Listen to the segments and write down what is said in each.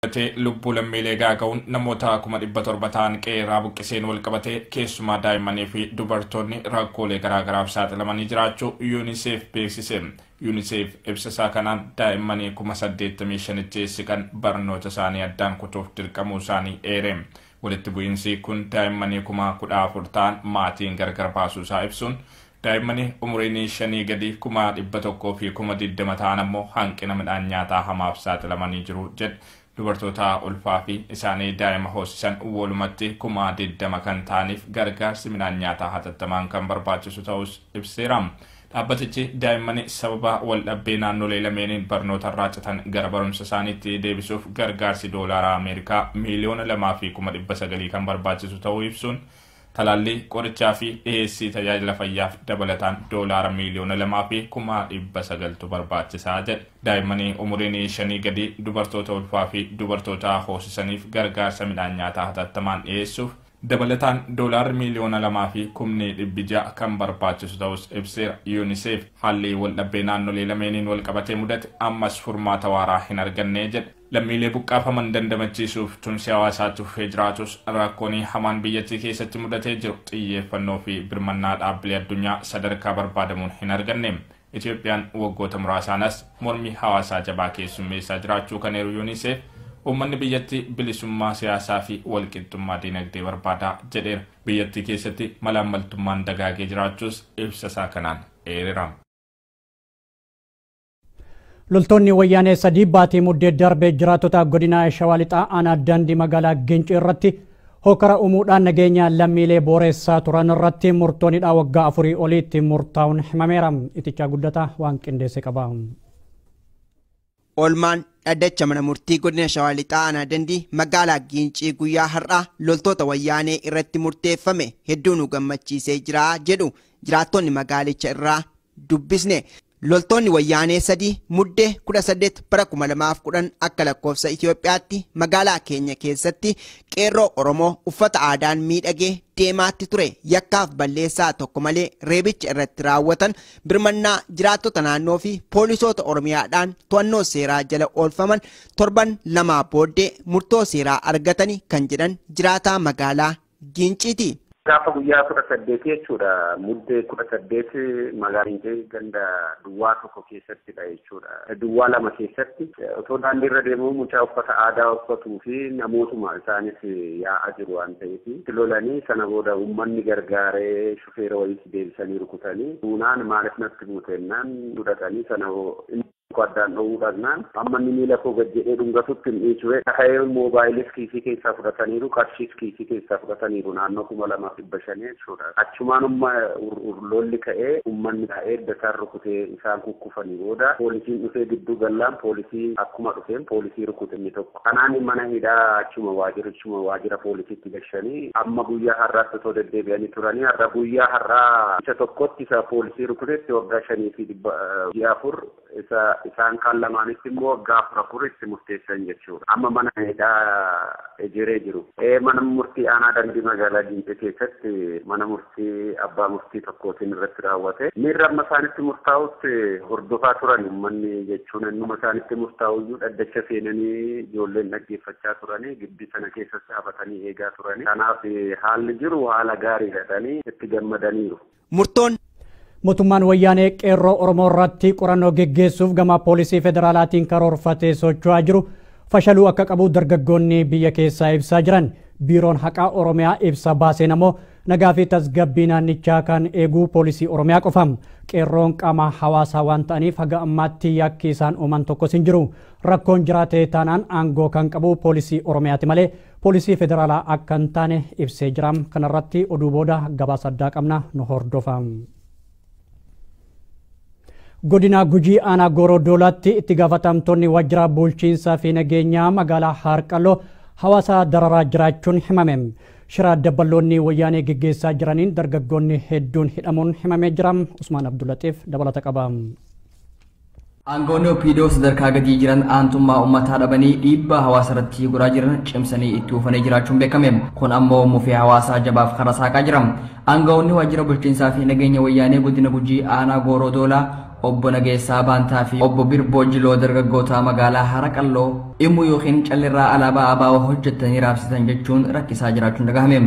lubbuu lammiilee gaaga'uun namoota 1700 ta'an qeerraa buqqiseen wal qabatee keessumaa daa'immanii fi dubartoonni rakkoolee garaagaraaf saaxilamanii jiraachuu UNICEF beeksise. UNICEF ibsa kanaan daa'immanii 85,000 kan barnoota isaanii addaan kutuuf dirqamuu isaanii eere. Walitti bu'iinsi kun daa'immanii 14,000 ta'an maatiin gargar baasuu isaa ibsuun daa'immanii umuriin 5 gadi 100,000 fi 20,000 ta'an ammoo hanqina midhaan nyaataa hamaaf saaxilamanii jiru jedhe. Dubartoota ulfaa fi isaanii daa'ima hoosisan walumatti 20,000 kan ta'aniif gargaarsi midhaan nyaataa hatattamaan kan barbaachisu ta'us ibseera. Dhaabbatichi daa'immanii sababa waldhabbii naannolee lameeniin barnoota irraa citan gara barumsa isaaniitti deebisuuf gargaarsi doolaara Ameerikaa miliyoona 2,900 kan barbaachisu ta'uu ibsuun talaalli qorichaa fi dhiyeessii tajaajila fayyaaf dabalataan doolaara miliyoona 2,900 barbaachisaa jedhe. Daa'immanii umuriin 5 gadi dubartoota ulfaa fi dubartoota hoosisaniif gargaarsa midhaan nyaataa hatattamaan dhiyeessuuf dabalataan doolaarri miliyoona 2,600 kan barbaachisu ta'us ibseera. UNICEF haalli waldhabbii naannolee lameeniin wal qabatee mudate ammas furmaata waaraa hin arganne jedhe. Lammiilee buqqaafaman dandamachiisuuf tumsi hawaasaatti fufee jiraatus rakkoon hamaan biyyattii keessatti mudatee jiru xiyyeeffannoo fi birmannaa dhaabbilee addunyaa sadarkaa barbaadamuun hin arganne. Itoophiyaan waggoota muraasaanas mormii hawaasaa jabaa keessummeessaa jiraachuu kan eeru UNICEF uummanni biyyattii bilisummaa siyaasaa fi walqixxummaa dinagdee barbaadaa jedheera. Biyyattii keessatti malaammaltummaan dagaagee jiraachuus ibsa kanaan eereera. Loltoonni wayyaanee sadii baatii muddee darbee jiraatota godina Shawaa Lixaa aanaa Daandii magaalaa Gincii irratti hokkara uumuudhaan nageenya lammiilee booreessaa turan irratti murtoon waggaa 4 oliitti murtaa'uun himameera. Itichaa guddataa waan qindeesse qaba. Olmaan dhaddacha mana murtii godina Shawaa Lixaa aanaa Daandii magaalaa Gincii guyyaa har'aa loltoota wayyaanee irratti murteeffame hedduu nu gammachiisee jira jedhu jiraattonni magaalicha irraa dubbisne. Loltoonni wayyaanee sadii muddee 18 bara 2010 akka lakkoofsa Itoophiyaatti magaalaa keenya keessatti qeerroo Oromoo uffata aadaan miidhagee deemaatti ture yakkaaf balleessaa tokko malee reebicha irratti raawwatan birmannaa jiraattota naannoo fi poolisoota Oromiyaadhaan to'annoo seeraa jala oolfaman torban lamaa booddee murtoo seeraa argatanii kan jedhan jiraataa magaalaa Ginciiti. Gaafa guyyaa 18 jechuudha muddee 18 magaalaa ganda duwwaa tokko keessattidha jechuudha. Duwwaa lama keessatti otoo daandii irra deemuu mucaa uffata aadaa uffatuu fi namootuma isaanis yaa'aa jiru waan ta'eef lolanii sana booda uummanni gargaaree shufeera walitti deebisanii rukutanii duunaan maaliif natti buutennaan fudhatanii sana addaan dhoowwuudhaan amma inni miila koo gajjedhee dhungatutti hin dhiisue ta'ee moobaayilis kiisii keessaa fudhataniiru qarshiis kiisii keessaa fudhataniiru naannoo 2,500 jechuudha. Achumaanumma lolli ka'ee uummanni taa'ee dataan rukutee isaan kukkufanii booda poolisiin dhufee gidduu gallaan poolisii akkuma dhufeen poolisii rukute inni tokko. Kanaan mana hidhaa achuma waajjira poolisiitti gashanii amma guyyaa har'aatti otoo deddeebi'anii turanii har'a guyyaa har'aa isa tokkotti isa poolisii rukutetti waggaa 5 fi 4 isaan kan lamaanitti immoo waggaa 4 itti murteessan jechuudha. Amma mana hidhaa ejeree jiru. Mana murtii aanaa Daandii magaalaa Gincii keessatti mana murtii abbaa murtii tokkootiin irratti raawwate. Miirra amma isaanitti murtaa'utti hordofaa turan uummanni jechuun innuma isaanitti murtaa'uyyuu dhaddacha seenanii ijoolleen dhaggeeffachaa turanii gibbii sana keessa dhaabatanii eegaa turanii. Kanaaf haalli jiru haala gaarii jedhanii itti gammadaniiru. Murtoon mootummaan wayyaanee qeerroo Oromoo irratti qorannoo geggeessuuf gama poolisii federaalaatiin karoorfatee socho'aa jiru fashaluu akka qabu dargaggoonni biyya keessaa ibsaa jiran. Biiroon haqaa Oromiyaa ibsa baaseen ammoo nagaa fi tasgabbii naannichaa kan eeguu poolisii Oromiyaa qofam. Qeerroon qaama hawaasaa waan ta'aniif haga ammaatti yakki isaan uuman tokkos hin jiru. Rakkoon jiraatee taanaan aangoo kan qabu poolisii Oromiyaati malee poolisii federaalaa akka hin taane ibsee jira. Kanarratti oduu booda gabaasa addaa qabna nu hordofaa. Godina Gujii aanaa Goorodoolaatti itti gaafatamtoonni waajjira bulchiinsaa fi nageenyaa magaalaa Harqalloo hawaasa dararaa jiraachuun himame. Shiraa dabballoonni wayyaanee geggeessaa jiraniin dargaggoonni hedduun hidhamuun himamee jira. Usmaan Abdulaxiif dabalata qaba. Aangoonni OPDO sadarkaa gadii jiran aantummaa uummataa dhabanii dhiibbaa hawaasa irratti godhaa jiran cimsanii itti ufanii jiraachuun beekame. Kun ammoo mufii hawaasaa jabaaf karaa saaqaa jira. Aangoonni waajjira bulchiinsaa fi nageenya wayyaanee godina Gujii aanaa Goorodoolaa obbo Nageessaa Baantaa fi obbo Birboo Jiloo dargaggoota magaalaa Harqalloo immoo yookiin callirraa alaabaa ABO hojjetanii raabsitan jechuun rakkisaa jiraachuun dhagahame.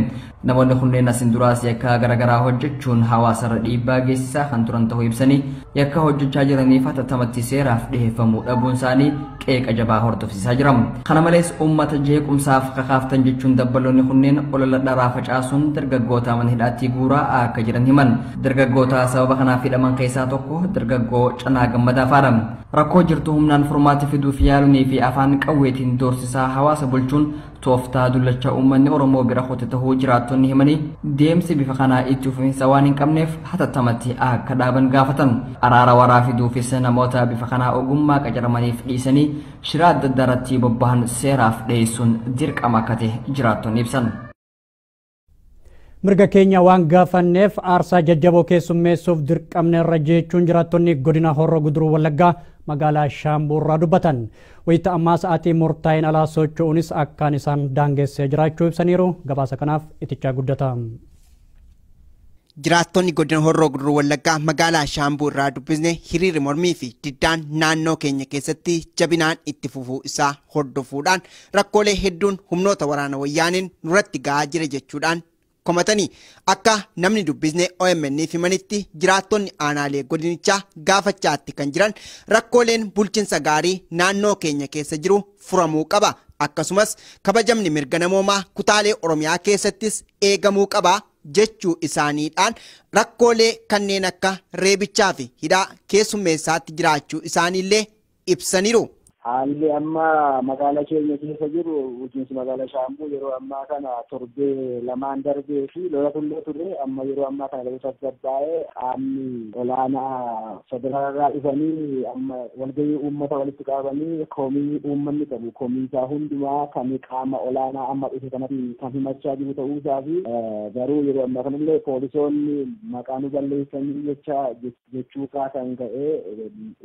Namoonni kunneen asin duraas yakka garaagaraa hojjechuun hawaasarra dhiibbaa geessisaa kan turan ta'uu ibsanii yakka hojjechaa jiraniif hatattamaan seeraaf dhiheeffamuu dhabuun isaanii qeeqa jabaa hordofsiisaa jira. Kana malees uummata jeequmsaaf kakaaftan jechuun dabbaloonni kunneen olola dharaa facaasuun dargaggoota mana hidhaatti guuraa akka jiran himan. Dargaggoota sababa kanaaf hidhaman keessaa tokko dargaggoo Canaa Gammadaa faadha. Rakkoo jirtu humnaan furmaata fiduuf yaalunii fi afaan qawweetiin doorsisaa hawaasa bulchuun tooftaa dullacha uummanni Oromoo bira qote tahuu jiraattonni himanii deemsi bifa kanaa itti fufinsa waan hin qabneef hatattamaatti akka dhaaban gaafatan. Araara waraa fiduufis namoota bifa kanaa ogummaa qacaramaniif dhiisanii shira adda addaarratti bobbahan seeraaf dhiyeessuun dirqama akka ta'e jiraattonni ibsan. Mirga keenya waan gaafanneef aarsaa jajjaboo keessummeessuuf dirqamne irra jechuun jiraattonni godina Horroo Guduruu Wallaggaa magaalaa Shaambuurraa dubbatan. Wayita ammaa sa'aatii murtaa'in alaa socho'uunis akkaan isaan daangessee jiraachuu ibsaniiru. Gabaasa kanaaf itichaa guddata. Jiraattonni godina Horroo Guduruu Wallaggaa magaalaa Shaambuurraa dubbisne hiriirri mormii fi diddaan naannoo keenya keessatti jabinaan itti fufuu isaa hordofuudhaan rakkoolee hedduun humnoota waraana wayyaaniin nurratti ga'aa jira jechuudhaan komatanii akka namni dubbisne OMN himanitti jiraattonni aanaalee godinichaa gaafachaatti kan jiran rakkooleen bulchiinsa gaarii naannoo keenya keessa jiru furamuu qaba. Akkasumas kabajamni mirga namoomaa kutaalee Oromiyaa keessattis eegamuu qaba jechuu isaaniidhaan rakkoolee kanneen akka reebichaa fi hidhaa keessummeessaatti jiraachuu isaaniillee ibsaniiru. Haalli amma magaalaa keenya keessa jiru bulchiinsi magaalaa Shaambuu yeroo ammaa kana torbee lamaan darbee fi lola tullee ture amma yeroo ammaa kana lafa tasgabbaa'ee qaamni olaanaa federaalaa dhufanii amma walgahii uummata walitti qabanii komii uummanni qabu komii isaa hundumaa kan qaama olaanaa amma dhufe kanatti kan himachaa jiru ta'uusaa fi garuu yeroo ammaa kanallee poolisoonni maqaa nu balleessanii jechuu kaasan ka'ee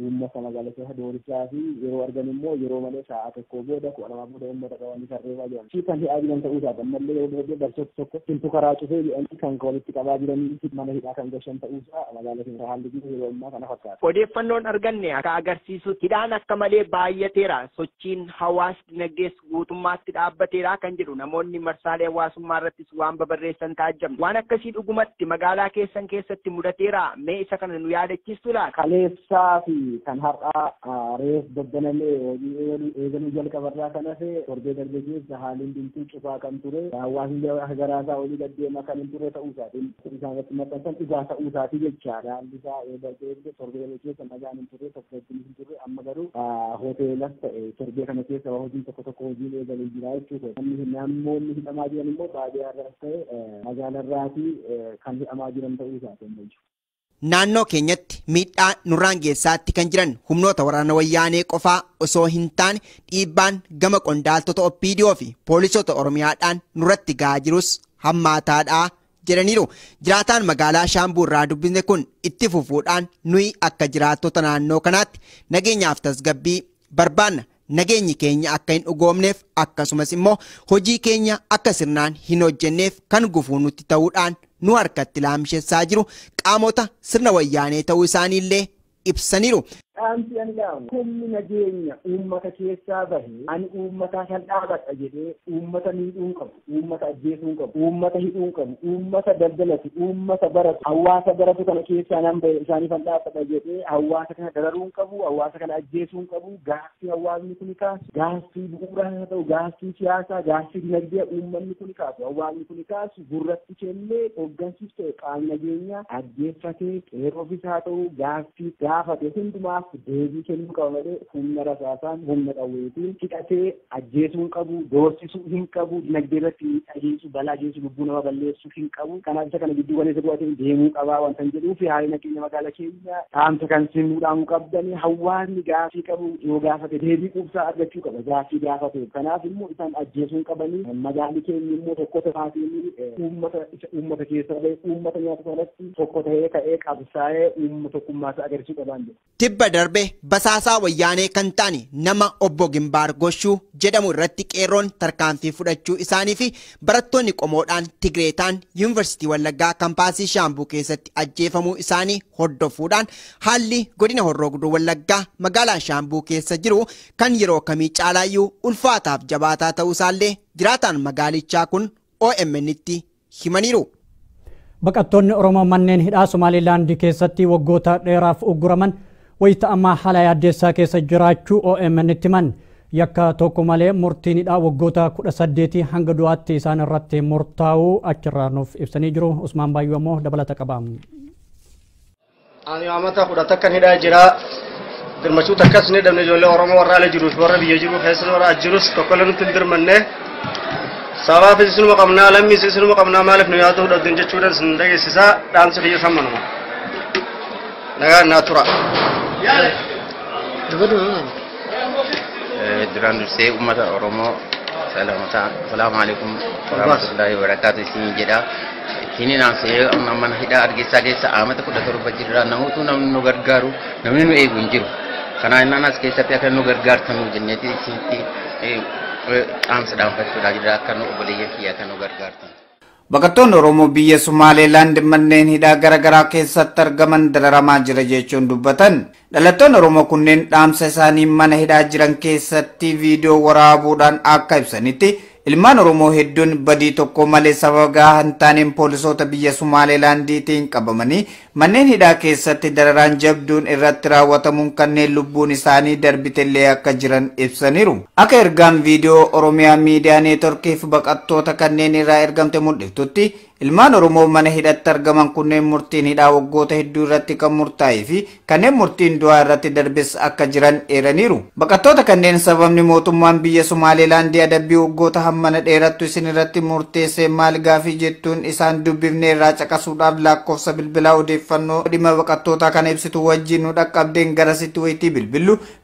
uummata magaalaa keessa doorsisuu fi yeroo argan immoo yeroo malee sa'a tokko booda kudha lama booda uummata qabanii sarreebaa jiran. Si kan hidhaa jiran ta'uu isaa ammallee yeroo darbee barsoota tokko simtu karaa cufee jedhanii kan walitti qabaa jiranii mana hidhaa kan gashan ta'uu isaa magaalaa keenya haalli jiru yeroo ammaa kana fakkaata. Odeeffannoon arganne akka agarsiisutti hidhaan akka malee baay'ateera. Sochiin hawaas dinagdees guutummaatti dhaabbateera kan jedhu namoonni marsaalee hawaasummaa irrattis waan babarreessan taajjabna. Waan akkasii dhugumatti magaalaa keessan keessatti mudateera. Mee isa kana nu yaadachiistu laata? Kaleessaa fi kan har'aa reef daddanamee eegaluu jalqabarraa kan hafe torbee darbee keessa haaliin dintuu cufaa kan ture hawaasni garaasaa olii gaddeemaa kan hin turre ta'uu isaatiin isaanirratti maxxansan dhugaa ta'uu isaatii jechaadha. Haalli isaa eegaltee torbee darbee keessa nagaan hin turre tokkotti hin turre amma garuu hoteelas ta'e torbee kana keessa hojiin tokko hojiin eegalee jira jechuudha. Namoonni hidhamaa jiran immoo baadiyyaarraas ta'e magaalarraatii kan hidhamaa jiran ta'uu isaatiin. Naannoo keenyatti miidhaa nurraan geessaatti kan jiran humnoota waraana wayyaanee qofaa osoo hin taane dhiibbaan gama qondaaltota OPDO fi poolisota Oromiyaadhaan nurratti ga'aa jirus hammaataadha jedhaniiru. Jiraataan magaalaa Shaambuurraa dubbisne kun itti fufuudhaan nuyi akka jiraattota naannoo kanaatti nageenyaaf tasgabbii barbaanna. Nageenyi keenya akka hin dhugoomneef akkasumas immoo hojii keenya akka sirnaan hin hojjenneef kan gufuu nutti ta'uudhaan nu harkatti laamsheessaa jiru qaamota sirna wayyaanee ta'uu isaaniillee ibsaniiru. Dhaamsi ani dhaamu humni nageenya uummata keessaa bahe ani uummataa kan dhaabadha jedhee uummata miidhuun qabu, uummata ajjeesuun qabu, uummata hidhuun qabu, uummata daldalatu, uummata baratu, hawaasa baratu kana keessaa nan bahe isaanii kan dhaabadha jedhee hawaasa kana dararuun qabu, hawaasa kana ajjeesuun qabu. Gaaffii hawaasni kun kaasu, gaaffii bu'uuraa haa ta'u, gaaffii siyaasaa, gaaffii dinagdee uummanni kun kaasu, hawaasni kun kaasu gurratti kennee hooggansiis ta'e qaamni nageenyaa ajjeeffatee qeerroofis haa ta'u gaaffii gaafate hundumaa deebii kennuu qaba malee humna rasaasaan humna qawweetiin hidhatee ajjeesuu qabu, doorsisuu hin qabu, dinagdee irratti adeemsu balaa geessu lubbuu nama balleessuu hin qabu. Kanaaf isa kana gidduu waliin godhatee deemuu qabaa wanta hin jedhuu fi haalli nageenya magaalaa keenya dhaamsa kan simuudhaan qabdanii hawaasni gaaffii qabu yoo gaafate deebii quubsaa argachuu qaba gaaffii gaafate. Kanaaf immoo isaan ajjeesuu qabanii magaalli keenya immoo tokko taatee uummata keessa bahe uummata nyaata sanatti tokko ta'ee ka'ee qabsaa'ee uummata tokkummaa isaa agarsiisuu qabaan. Tibba darbe basaasaa wayyaanee kan ta'an nama obbo Gimbaar Goshuu jedhamu irratti qeerroon tarkaanfii fudhachuu isaanii fi barattoonni qomoodhaan Tigreetaan Yuunivarsiitii Wallaggaa kampaasii Shaambuu keessatti ajjeefamuu isaanii hordofuudhaan haalli godina Horroo Guduruu Wallaggaa magaalaa Shaambuu keessa jiru kan yeroo kamii caalaayyuu ulfaataaf jabaataa ta'uu isaallee jiraataan magaalichaa kun OMN'tti himaniiru. Baqattoonni Oromoo manneen hidhaa Somaalilaandii keessatti waggoota dheeraaf ugguraman wayita ammaa haala yaaddeessaa keessa jiraachuu OMN'tti himan. Yakka tokko malee murtiin hidhaa waggoota 18 hanga du'aatti isaan irratti murtaa'uu achirraa nuuf ibsanii jiru. Usmaan Baayyuu ammoo dabalata qaba. Ani amata fudhata kan hidhaa jira. Dirmachuu takkas ni dhabne ijoollee Oromoo warra ala jiruuf warra biyya jiru keessa warra ajirus tokko nutti hin dirmanne. Sababa isinuma qabnaa lammis isinuma qabnaa maaliif nu yaadu fudhatun jechuudhaan isin dhageessisaa dhaamsa biyya sammanuma. Nagaa naa tura. Duraan dursee uummata Oromoo salaamu alaikum warahmatullahi wabarakatuh isin jedha. Ittiin aansee mana hidhaa Hargeysaa keessa amata 17 jirra namoota namni nu gargaaru namni nu eegu hin jiru. Kana innaan as keessatti akka nu gargaartan jenneeti isinitti dhaamsa dhaanfachuudhaa jira akka nu obboleeyyan kiyya akka nu gargaartan. Baqattoonni Oromoo biyya Somaalilaand manneen hidhaa garaagaraa keessatti argaman dararamaa jira jechuun dubbatan. Dhalattoonni Oromoo kunneen dhaamsa isaanii mana hidhaa jiran keessatti viidiyoo waraabuudhaan akka ibsanitti ilmaan Oromoo hedduun badii tokko malee sababa gahaa hin taaneen poolisoota biyya Somaalilaandiitiin qabamanii manneen hidhaa keessatti dararaan jabduun irratti raawwatamuun kanneen lubbuun isaanii darbitellee akka jiran ibsaniiru. Akka ergaan viidiyoo Oromiyaa Miidiyaa Neetworkiif baqattoota kanneen irraa ergamte mul'iftutti ilmaan Oromoo mana hidhatti argaman kunneen murtiin hidhaa waggoota hedduu irratti kan murtaa'ee fi kanneen murtiin du'aa irratti darbes akka jiran eeraniiru. Baqattoota kanneen sababni mootummaan biyya Somaalilaandii adabbii waggoota hammana dheerattu isin irratti murteessee maal gaafii jettuun isaan dubbifnee irraa caqasuudhaaf lakkoofsa bilbilaa odeeffannoo dhimma baqattootaa kana ibsitu wajjin nu dhaqqabdeen garasitti wayitii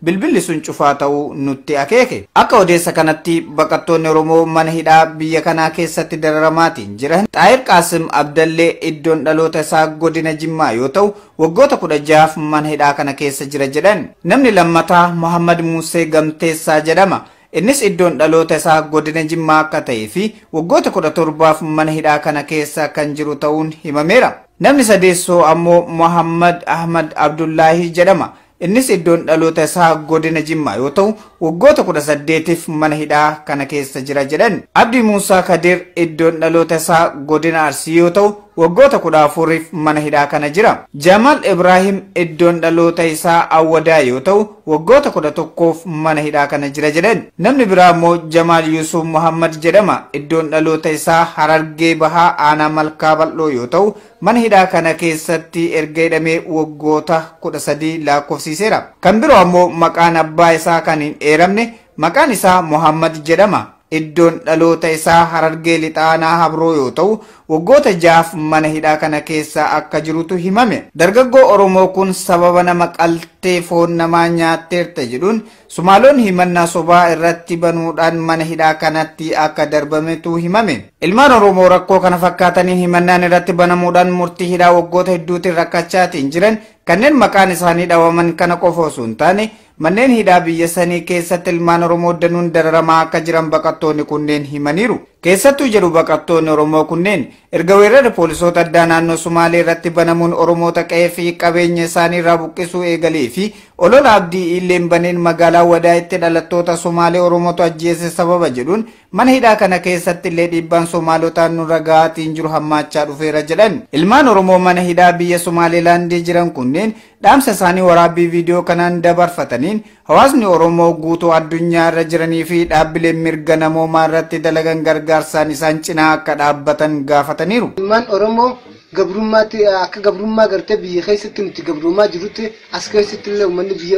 bilbilli sun cufaa ta'uu nutti akeeke. Akka odeessa kanatti baqattoonni Oromoo mana hidhaa biyya kanaa keessatti dararamaatiin jiran Qaasim Abdallee iddoon dhaloota isaa godina Jimmaa yoo ta'u waggoota 16 mana hidhaa kana keessa jira jedhan. Namni lammataa Muhammad Musee Gamteessaa jedhama. Innis iddoon dhaloota isaa godina Jimmaa akka ta'ee fi waggoota 17 mana hidhaa kana keessa kan jiru ta'uun himameera. Namni sadeessoo ammoo Muhammad Ahmad Abdullahi jedhama. Innis iddoon dhaloota isaa godina Jimmaa yoo ta'u waggoota 18f mana hidhaa kana keessa jira jedhan. Abdi Muusaa Kadir iddoon dhaloota isaa godina Arsii yoo ta'u waggoota 14f mana hidhaa kana jira. Jamal Ibrahim iddoon dhaloota isaa Awwadaa yoo ta'u waggoota 11f mana hidhaa kana jira jedhan. Namni biraa immoo Jamal Yusuf Muhammad jedhama. Iddoon dhaloota isaa Harargee Bahaa Aanaa Malkaa Bal'oo yoo ta'u mana hidhaa kana keessatti erga hidhamee waggoota 13 lakkoofsiseera. Kan biroo ammoo maqaan abbaa isaa kan hin eeramne maqaan isaa Muhammad jedhama. Iddoon dhaloota isaa Harargee Lixaanaa Habroo yoo ta'u waggoota 6 mana hidhaa kana keessa akka jirutu himame. Dargaggoo Oromoo kun sababa nama qaltee foon namaa nyaatteerta jedhuun Somaaloonni himannaa sobaa irratti banuudhaan mana hidhaa kanatti akka darbametu himame. Ilmaan Oromoo rakkoo kana fakkaataniin himannaan irratti banamuudhaan murtii hidhaa waggoota hedduutiin rakkachaatiin jiran kanneen maqaan isaanii dhawaman kana qofa osoo hin taane manneen hidhaa biyya sanii keessatti ilmaan Oromoo danuun dararamaa akka jiran baqattoonni kunneen himaniiru. Keessattuu jedhu baqattoonni Oromoo kunneen erga weerara poolisoota addaa naannoo Sumaalee irratti banamuun Oromoota qe'ee fi qabeenya isaanii irraa buqqisuu eegalee fi olola abdii illeen baneen magaalaa Wadaayitti dhalattoota Sumaalee Oromootu ajjeese sababa jedhuun mana hidhaa kana keessatti illee dhiibbaan Somaalotaan nurra gahaatiin jiru hammaachaa dhufeera jedhan. Ilmaan Oromoo mana hidhaa biyya Somaalilaandii jiran kunneen dhaamsa isaanii waraabbii viidiyoo kanaan dabarfataniin hawaasni Oromoo guutuu addunyaa irra jiranii fi dhaabbileen mirga namoomaa irratti dalagan gargaarsaan isaan cinaa akka dhaabbatan gaafataniiru. Ilmaan Oromoo gabrummaatti akka gabrummaa gartee biyya keessatti nuti gabrummaa jirutti as keessatti illee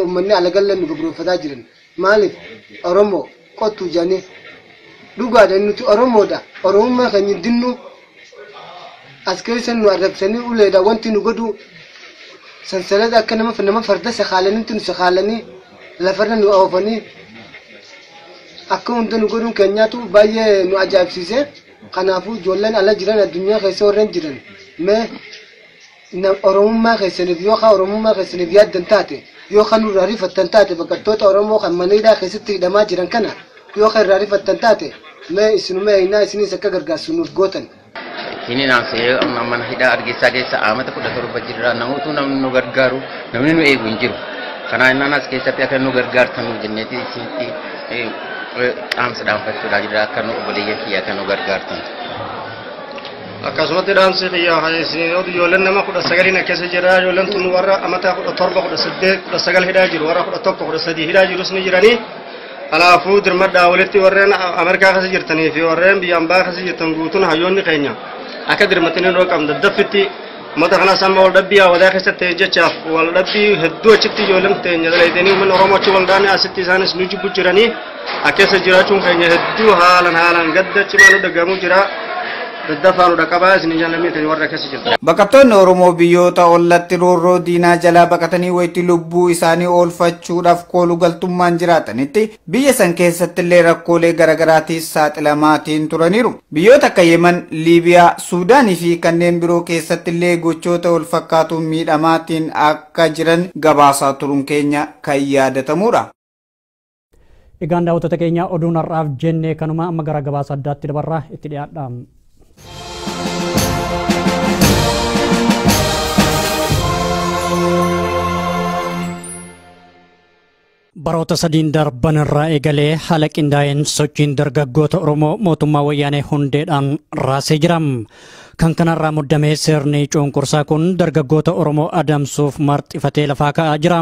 uummanni alagalle nu gabrooffataa jiran. Maaliif Oromoo qottuu jaanii dhugaadhaan nuti Oromoodha. Oromummaa keenya dinnu as keessa nu arrabsanii uleedha wanti nu godhu sansalata akka nama farda sakaalanitti nu sakaalanii lafarra nu oofanii akka hunda nu godhuun keenyaatu baay'ee nu ajaa'ibsiise. Kanaafuu ijoolleen ala jiran addunyaa keessa warreen jiran mee oromummaa keessaniif yookaan oromummaa keessaniif yaaddan taate yoo kan irraa rifattan taate baqattoota Oromoo kan mana hidhaa keessatti hidhamaa jiran kana yoo kan irraa rifattan taate mee isinuma hinaa isinis akka gargaarsu nuuf gootan. Kini naasee mana hidhaa Hargeysaa keessa amata 17 jirra namoota namni nu gargaaru namni nu eegu hin jiru. Kana innaan as keessatti akka nu gargaartan nu jenneeti isinitti dhaamsa dhaanfachuudhaa jira akka nu obboleeyyan kiyya akka nu gargaartan. Akkasumatti dhaamsi kiyyaa ijoolleen nama 19 keessa jira ijoolleen tun warra amata 17 18 hidhaa jiru warra 11 13 hidhaa jirus ni jiranii. Kanaafuu dirmadhaa walitti warreen Ameerikaa keessa jirtanii fi warreen biyya ambaa keessa jirtan guutuun hayyoonni keenya akka dirmatanii nuu qabna daffitti mata kana sama wal dhabbii hawwataa keessatti jechaaf wal dhabbii hedduu achitti ijoolleen teenya dalaydanii uummanni Oromoo achi wal daanee asitti isaanis nu jibbu jiranii akkeessa jiraachuun keenya hedduu haalaan gadda cimaa nu dhagahamuu jira. Baqattoonni Oromoo biyyoota ollatti roorroo diinaa jalaa baqatanii wayitti lubbuu isaanii oolfachuudhaaf kooluu galtummaan jiraatanitti biyya san keessatti illee rakkoolee garaagaraatiif saaxilamaatiin turaniiru. Biyyoota akka Yemen, Liibiyaa, Suudaanii fi kanneen biroo keessatti illee gochoota wal fakkaatuun miidhamaatiin akka jiran gabaasaa turuun keenya kan yaadatamudha. Egaan daawwattoota keenya oduun har'aaf jennee kanuma amma gara gabaasa addaatti dabarraa itti dhiyaadha. Baroota sadiin darban irraa eegalee haala qindaa'een sochiin dargaggoota Oromoo mootummaa wayyaanee hundeedhaan raasee jira. Kan kanarraa muddamee sirni cunqursaa kun dargaggoota Oromoo adamsuuf marxifatee lafaa ka'aa jira.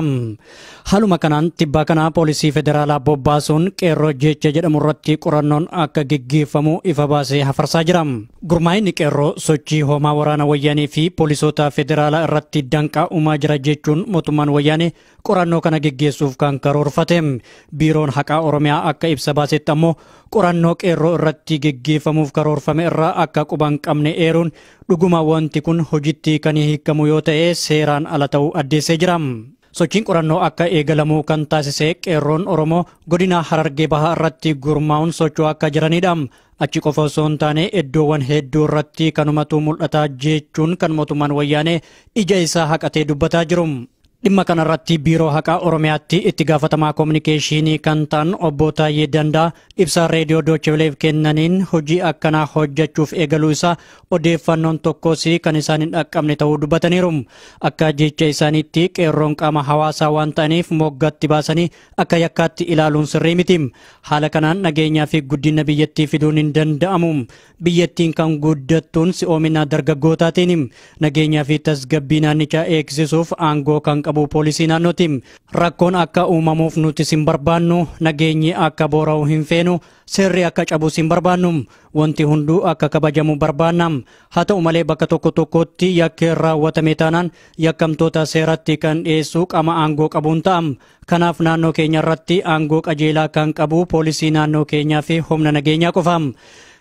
Haaluma kanaan tibbaa kana poolisii federaalaa bobbaasuun qeerroo jecha jedhamu irratti qorannoon akka gaggeeffamu ifa baasee hafarsaa jira. Gurmaa'inni qeerroo sochii hoomaa waraana wayyaanee fi poolisoota federaalaa irratti danqaa uumaa jira jechuun mootummaan wayyaanee qorannoo kana gaggeessuuf kan karoorfate. Biiroon haqaa Oromiyaa akka ibsa baasetti ammoo qorannoo qeerroo irratti gaggeeffamuuf karoorfame irraa akka quban qabne eeruun dhuguma wanti kun hojiitti kan hiikamu yoo ta'e seeraan ala ta'uu addeessee jira. Sochiin qorannoo akka eegalamuu kan taasise qeerroon Oromoo godina Harargee Bahaa irratti gurmaa'uun socho'aa akka jiranidha. Achi qofa osoo hin taane iddoowwan hedduu irratti kanumatu mul'ata jechuun kan mootummaan wayyaanee ija isaa haqatee dubbataa jiru. Dhimma kanarratti biiroo haqaa Oromiyaatti itti gaafatamaa koominikeeshinii kan ta'an obbo Taayyee Dandaa ibsa reediyoo Doocheveleef kennaniin hojii akkanaa hojjechuuf eegaluu isaa odeeffannoon tokkos kan isaan hin dhaqqabne ta'uu dubbataniiru. Akka jecha isaaniitti qeerroon qaama hawaasaa waan ta'aniif moggatti baasanii akka yakkaatti ilaaluun sirrii miti. Haala kanaan nageenyaa fi guddina biyyattii fiduun hin danda'amu. Biyyattiin kan guddattuun si'oomina dargaggootaatiin nageenyaa fi tasgabbii naannichaa eegsisuuf aangoo kan qabu poolisii naannooti. Rakkoon akka uumamuuf nuti sin barbaannu, nageenyi akka boora'u hin feenu, seerri akka cabu sin barbaannu, wanti hunduu akka kabajamu barbaanna. Haa ta'u malee bakka tokko tokkotti yakki raawwatame taanaan yakkamtoota seeratti kan dhiyeessu qaama aangoo qabuun ta'a. Kanaaf naannoo keenya irratti aangoo qajeelaa kan qabu poolisii naannoo keenyaa fi humna nageenyaa qofa.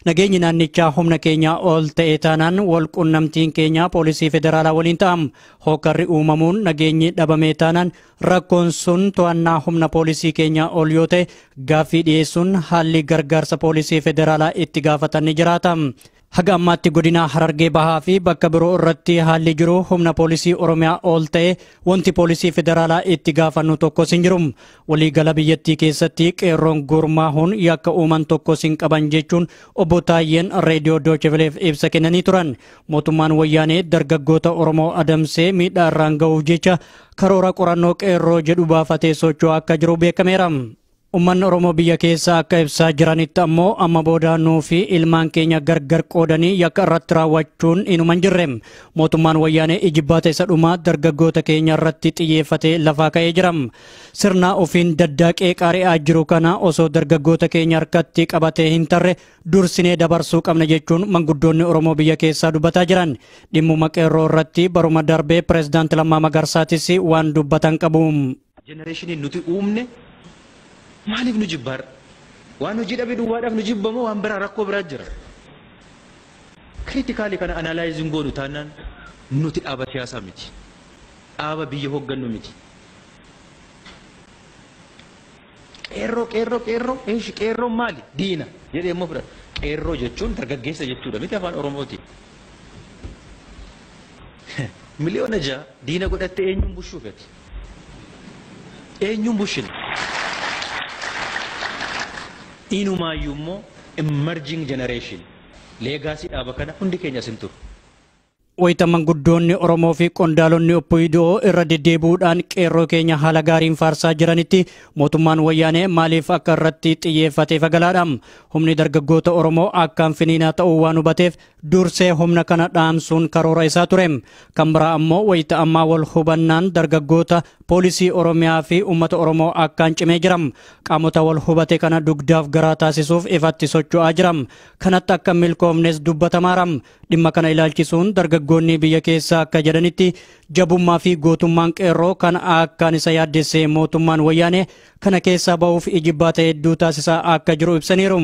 Nageenyi naannichaa humna keenyaa ol ta'e taanaan wal qunnamtiin keenya poolisii federaalaa waliin ta'a. Hookarri uumamuun nageenyi dhabame taanaan rakkoon sun to'annaa humna poolisii keenyaa ol yoo ta'e gaaffii dhiyeessuun haalli gargaarsa poolisii federaalaa itti gaafatan ni jiraata. Haga ammaatti godina Harargee Bahaa fi bakka biroo irratti haalli jiru humna poolisii Oromiyaa ol ta'e wanti poolisii federaalaa itti gaafannu tokkos hin jiru. Waliigala biyyattii keessatti qeerroon gurmaahuun yakka uuman tokkos hin qaban jechuun obbo Taayyeen reediyoo Doocheveleef ibsa kennanii turan. Mootummaan wayyaanee dargaggoota Oromoo adamsee miidhaa irraan ga'uuf jecha karoora qorannoo qeerroo jedhu baafatee socho'aa akka jiru beekameera. Uummanni Oromoo biyya keessa akka ibsaa jiranitti ammoo amma boodaannuu fi ilmaan keenya gargar qoodanii yakka irratti raawwachuun inuma hin jirre. Mootummaan wayyaanee ijibbaata isa dhumaa dargaggoota keenya irratti xiyyeeffatee lafaa ka'ee jira. Sirna ofiin daddaaqee qaari'aa jiru kana osoo dargaggoota keenya harkatti qabatee hin tarre dursinee dabarsuu qabna jechuun manguddoonni Oromoo biyya keessaa dubbataa jiran. Dhimmuma qeerroo irratti baruma darbee pireezidaanti Lammaa Magarsaatis waan dubbatan qabu. Jenereeshinii nuti uumne maaliif nu jibbaar waan hojii dhabe duwwaadhaaf nu jibbamoo waan biraa rakkoo biraa jira kritikaalii kana analaayiziin goonu taanaan nuti dhaaba siyaasaa miti dhaaba biyya hooggannu miti qeerroon maali diina jedhee immoo fudhata qeerroo jechuun dargaggeessa jechuudha miti afaan Oromooti miliyoona 6 diina godhatte eenyuun bushuu fedhe eenyuun bushina. Inumaayyuu immoo emerging generation leegaasii dhaaba kana hundi keenya sin turu. Wayita manguddoonni Oromoo fi qondaalonni Oppiidoo irra deddeebi'uudhaan qeerroo keenya haala gaariin faarsaa jiranitti mootummaan wayyaanee maaliif akka irratti xiyyeeffatee fagalaadha. Humni dargaggoota Oromoo akkaan finiinaa ta'uu waan hubateef dursee humna kana dhaamsuun karoora isaa ture. Kan biraa ammoo wayita ammaa wal hubannaan dargaggoota poolisii Oromiyaa fi uummata Oromoo akkaan cimee jira. Qaamota wal hubate kana dugdaaf garaa taasisuuf ifatti socho'aa jira. Kanatti akka milkoomnes dubbatamaara. Dhimma kana ilaalchisuun dargaggoonni biyya keessaa akka jedhanitti jabummaa fi gootummaan qeerroo kan akkaan isa yaaddesse mootummaan wayyaanee kana keessaa ba'uuf ijibbaata hedduu taasisaa akka jiru ibsaniiru.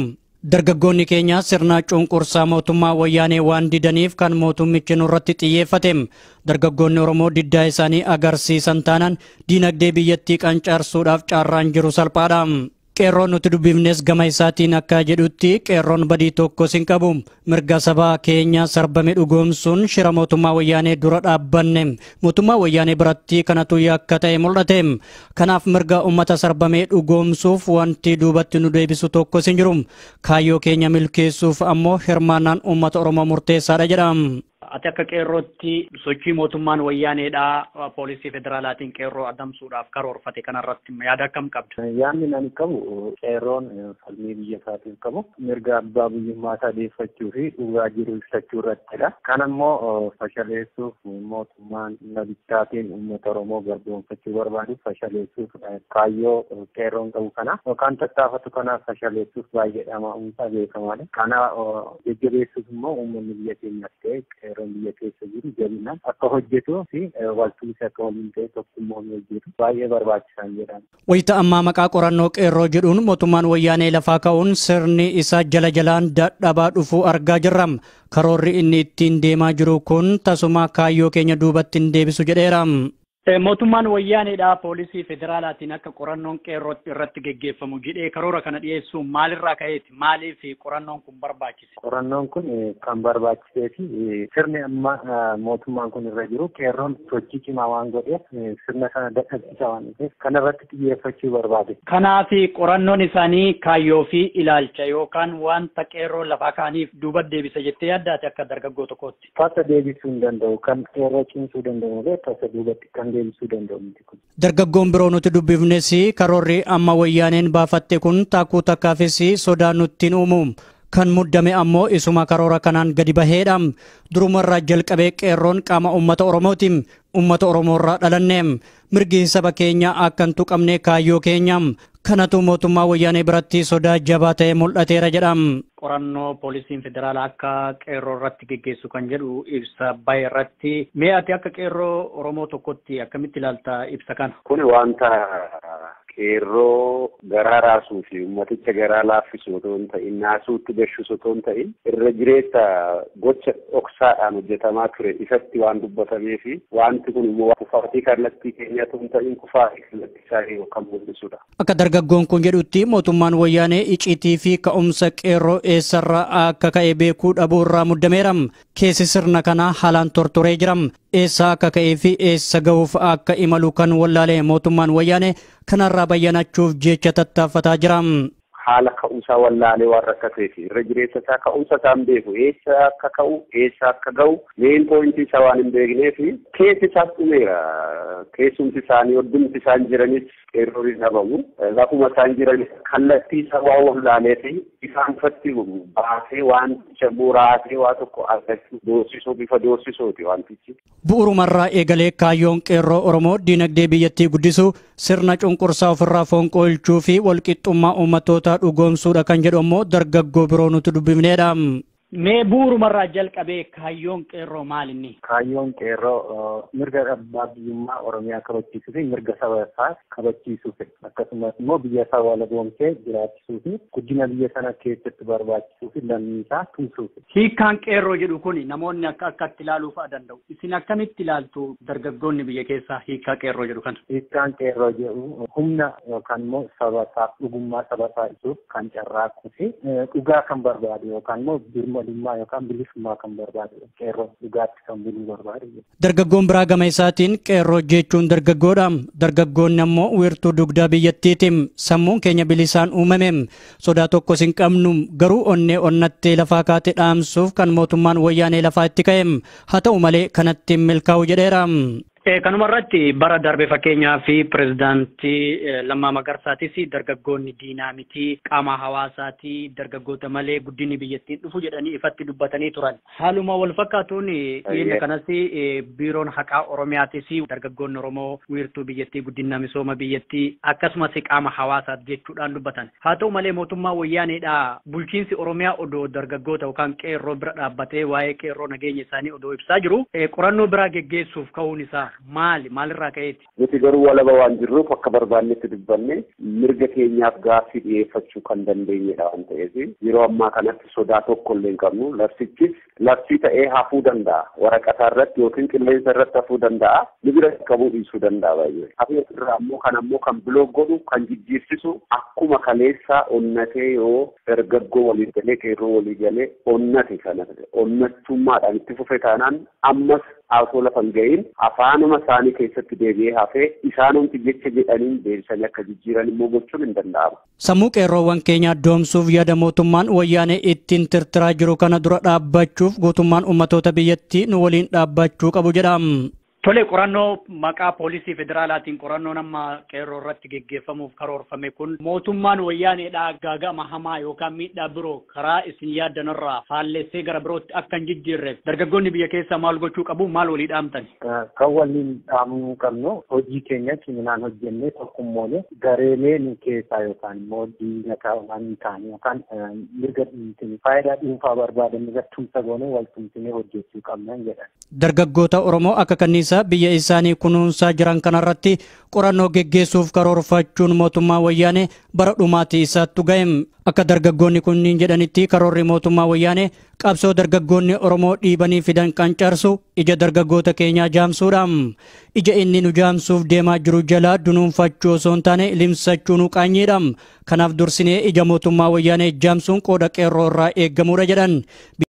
Dargaggoonni keenya sirna cunqursaa mootummaa wayyaanee waan didaniif kan mootummichi nurratti xiyyeeffate. Dargaggoonni Oromoo diddaa isaanii agarsiisan taanaan diinagdee biyyattii qancaarsuudhaaf carraan jiru salphaadha. Qeerroon nuti dubbifnes gama isaatiin akka jedhutti qeerroon badii tokkos hin qabu. Mirga sabaa keenya sarbame dhugoomsuun shira mootummaa wayyaanee dura dhaabbanne. Mootummaa wayyaanee biratti kanatu yakka ta'e mul'ate. Kanaaf mirga uummata sarbamee dhugoomsuuf wanti duubatti nu deebisu tokkos hin jiru. Kaayyoo keenya milkeessuuf ammoo hirmaannaan uummata Oromoo murteessaadha jedha. Ati akka qeerrootti sochii mootummaan wayyaaneedhaa poolisii federaalaatiin qeerroo adamsuudhaaf karoorfate kanarratti yaada akkam qabda? Yaadni ani qabu qeerroon falmii biyya isaatiif qabu mirga abbaa biyyummaa isaa deeffachuu fi dhugaa jiru ibsachuu irrattidha. Kan ammoo fashaleessuuf mootummaan nabichaatiin uummata Oromoo garboomfachuu barbaadu fashaleessuuf kaayyoo qeerroon qabu kana yookaan tattaafatu kanaaf fashaleessuuf baay'ee dhama'umsaa beekamaadha. Kana jajjabeessuuf immoo uummanni biyya keenyaaf ta'e qeerroon biyya keessa jiru jabinaan akka hojjetuu fi waltumsi akka waliin ta'e tokkummaan hojjetu baay'ee barbaachisaa jedhama. Wayita ammaa maqaa qorannoo qeerroo jedhuun mootummaan wayyaanee lafaa ka'uun sirni isaa jala jalaan dadhabaa dhufuu argaa jirra. Karoorri inni ittiin deemaa jiru kun tasuma kaayyoo keenya duubatti hin deebisu jedheera. Mootummaan wayyaaneedhaa poolisii federaalaatiin akka qorannoon qeerroo irratti geggeeffamu jedhee karoora kana dhiyeessuun maalirraa ka'eeti? Maaliif qorannoon kun barbaachise? Qorannoon kun kan barbaachisee fi sirni amma mootummaan kun irra jiru qeerroon sochii cimaa waan godheef sirna sana dadhabsiisaa waan ta'eef kana irratti xiyyeeffachuu barbaade. Kanaaf qorannoon isaanii kaayyoo fi ilaalcha yookaan wanta qeerroo lafaa ka'aniif duuba deebisa jettee yaaddaate akka dargaggoo tokkootti? Tasa deebisuu hin danda'u kan qeerroo cimsuu danda'u malee tasa duubatti kan deebisuu danda'u. Dargaggoon biroo nuti dubbifnes karoorri amma wayyaaneen baafatte kun taakuu takkaafis sodaa nutti uumu. Kan muddame ammoo isuma karoora kanaan gadi baheedha. Durumarraa jalqabee qeerroon qaama uummata Oromooti. Uummata Oromoorraa dhalanne. Mirgi saba keenya akka hin tuqamne kaayyoo keenya. Kanatu mootummaa wayyaanee biratti sodaa jabaa ta'e mul'ateera jedha. Qorannoo poolisiin federaalaa akka qeerroo irratti geggeessu kan jedhu ibsa bahe irratti mee ati akka qeerroo Oromoo tokkotti akkamitti ilaalta ibsa kana? Kun wanta qeerroo garaa raasuu fi ummaticha garaa laaffisu otoo hin ta'in naasuutti gashuus otoo hin ta'in irra jireessa gocha dhoksaadhaan hojjetamaa ture isatti waan dubbatamee fi wanti kun immoo kufaatii kallattii keenya otoo hin ta'in kufaatii kallattii isaanii kan mul'isudha. Akka dargaggoon kun jedhutti mootummaan wayyaanee iciitii fi ka'umsa qeerroo eessarraa akka ka'e beekuu dhabuu irraa muddameera. Keessi sirna kanaa haalaan tortoree jira. Eessa akka ka'ee fi eessa ga'uuf akka imalu kan wallaalee mootummaan wayyaanee kanarraa bayyanachuuf jecha tattaaffataa jira. Haala ka'umsaa wallaalee waan rakkateef irra jireessa isaa ka'umsa isaa hin beeku eessa akka ka'u eessa akka ga'u meen poointii isaa waan hin beekneef keessi isaas dhumeera. Keessumti isaanii hundumti isaan jiranis qeerroon hin dhabamu. Lafuma isaan jiranis kallattii isaa waan wallaalee fi isaan fatti baasee waan muraasee waa tokko argachuu doorsisuu bifa doorsisuuti wantichi. Bu'uurumarraa eegalee kaayyoon qeerroo Oromoo diinagdee biyyattii guddisuu sirna cunqursaa ofirraa foonqolchuu fi walqixxummaa uummattoota dhugoomsuudha kan jedhu ammoo dargaggoo biroo nuti dubbifneedha. Mee bu'uurumarraa jalqabee kaayyoon qeerroo maal inni? Kaayyoon qeerroo mirga abbaa biyyummaa Oromiyaa kabachiisuu fi mirga saba isaa kabachiisuuf akkasumas immoo biyya isaa walaboomsee jiraachisuu fi guddina biyya sana keessatti barbaachisuu fi lammii isaa tumsuuf. Hiikkaan qeerroo jedhu kuni namoonni akkatti ilaaluuf danda'u. Isin akkamitti ilaaltu dargaggoonni biyya keessaa hiikkaa qeerroo jedhu kana? Hiikkaan qeerroo jedhu humna yookaan immoo saba isaa dhugummaa saba isaa ibsuuf kan carraaqquu fi dhugaa kan barbaadu yookaan immoo walummaa yookaan bilisummaa kan barbaadu qeerroo dhugaatti kan buluu barbaadu. Dargaggoon biraa gama isaatiin qeerroo jechuun dargaggoodha. Dargaggoonni ammoo wiirtuu dugdaa biyyattiiti. Sammuun keenya bilisaan uumame. Sodaa tokkos hin qabnu garuu onnee onnattee lafaa kaate dhaamsuuf kan mootummaan wayyaanee lafaa itti ka'e. Haa ta'u malee kanatti hin milkaa'u jedheera. Kanuma irratti bara darbe fakkeenyaa fi pirezidaantii Lammaa Magarsaatis dargaggoonni diinaa miti qaama hawaasaati dargaggoota malee guddinni biyyattiin dhufu jedhanii ifatti dubbatanii turan. Haaluma wal fakkaatuun dhiyeenya kanas biiroon haqaa Oromiyaatis dargaggoonni Oromoo wiirtuu biyyattii guddina misooma biyyattii akkasumas qaama hawaasaati jechuudhaan dubbatan. Haa ta'u malee mootummaa wayyaaneedha bulchiinsi Oromiyaa odoo dargaggoota yookaan qeerroo bira dhaabbatee waa'ee qeerroo nageenya isaanii odoo ibsaa jiru qorannoo biraa geggeessuuf ka'uun isaa maalirraa ka'eeti? Nuti garuu walaba waan jirruuf akka barbaannetti dubbanne mirga keenyaaf gaaffii dhiyeeffachuu kan dandeenyedha waan ta'eef yeroo ammaa kanatti sodaa tokko illee hin qabnu. Labsichis labsii ta'ee hafuu danda'a. Waraqataa irratti yookiin qilleensa irratti hafuu danda'a. Ni bira qabuu dhiisuu danda'a baay'ee. Hafee irraa ammoo kan biloog godhu kan jijjiirsisu akkuma kaleessaa onnatee yoo dargaggoo walii galee qeerroo walii galee onnate kana onnachummaadhaan itti fufe taanaan ammas haasoo lafa hin ga'iin afaanuma isaanii keessatti deebi'ee hafee isaanumti jecha jedhaniin deebisanii akka jijjiiran immoo gochuun hin danda'amu. Sammuu qeerroowwan keenya addoomsuuf yaada mootummaan wayyaanee ittiin tirtiraa jiru kana dura dhaabbachuuf gootummaan ummatoota biyyattii nu waliin dhaabbachuu qabu jedhama. Tole qorannoo maqaa poolisii federaalaatiin qorannoon amma qeerroo irratti geggeeffamuuf karoorfame kun mootummaan wayyaaneedhaa gaagama hamaa yookaan miidhaa biroo karaa isin yaaddanirraa faallessee gara birootti akka hin jijjiirreef dargaggoonni biyya keessaa maal gochuu qabu maal walii dhaamtan? Kan waliin dhaamuu qabnu hojii keenya ciminaan hojjennee tokkummoone gareelee nu keessaa yookaan immoo diingataa waan taane yookaan mirga faayidaa dhuunfaa barbaadan irratti tumsa goonee wal tumsinee hojjechuu qabna jedhan. Dargaggoota Oromoo akka kanniisaa biyya isaanii kunuunsaa jiran kanarratti qorannoo geggeessuuf karoorfachuun mootummaa wayyaanee bara dhumaatii isaatti ga'e. Akka dargaggoonni kunniin jedhanitti karoorri mootummaa wayyaanee qabsoo dargaggoonni Oromoo dhiibanii fidan qancarsu ija dargaggoota keenyaa jaamsuudha. Ija inni nu jaamsuuf deemaa jiru jalaa dunuunfachuu osoo hin taane limsachuu nu qaanyiidha. Kanaaf dursinee ija mootummaa wayyaanee jaamsuun qooda qeerroo irraa eeggamuudha jedhan.